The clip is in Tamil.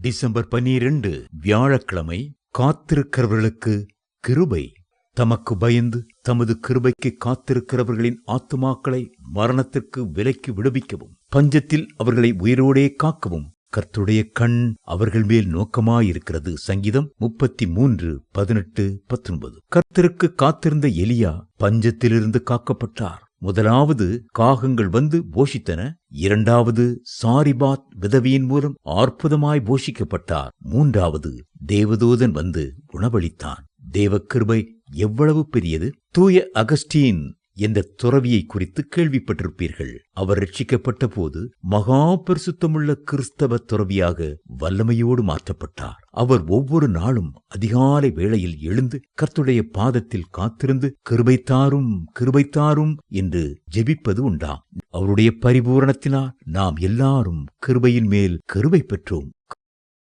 டிசம்பர் 12 வியாழக்கிழமை. காத்திருக்கிறவர்களுக்கு கிருபை. தமக்கு பயந்து தமது கிருபைக்கு காத்திருக்கிறவர்களின் ஆத்துமாக்களை மரணத்திற்கு விலக்கி விடுவிக்கவும், பஞ்சத்தில் அவர்களை உயிரோடே காக்கவும் கர்த்தருடைய கண் அவர்கள் மேல் நோக்கமாயிருக்கிறது. சங்கீதம் 33:18-19. கர்த்தருக்கு காத்திருந்த எலியா பஞ்சத்திலிருந்து காக்கப்பட்டார். முதலாவது காகங்கள் வந்து போஷித்தன. இரண்டாவது சாரிபாத் விதவியின் மூலம் அற்புதமாய் போஷிக்கப்பட்டார். மூன்றாவது தேவதூதன் வந்து உணவளித்தான். தேவக்கிருபை எவ்வளவு பெரியது! தூய அகஸ்டீன் என்ற துறவியை குறித்து கேள்விப்பட்டிருப்பீர்கள். அவர் ரட்சிக்கப்பட்ட போது மகா பரிசுத்தமுள்ள கிறிஸ்தவ துறவியாக வல்லமையோடு மாற்றப்பட்டார். அவர் ஒவ்வொரு நாளும் அதிகாலை வேளையில் எழுந்து கர்த்தருடைய பாதத்தில் காத்திருந்து கிருபைத்தாரும் கிருபைத்தாரும் என்று ஜெபிப்பது உண்டாம். அவருடைய பரிபூரணத்தினால் நாம் எல்லாரும் கிருபையின் மேல் கிருபை பெற்றோம்.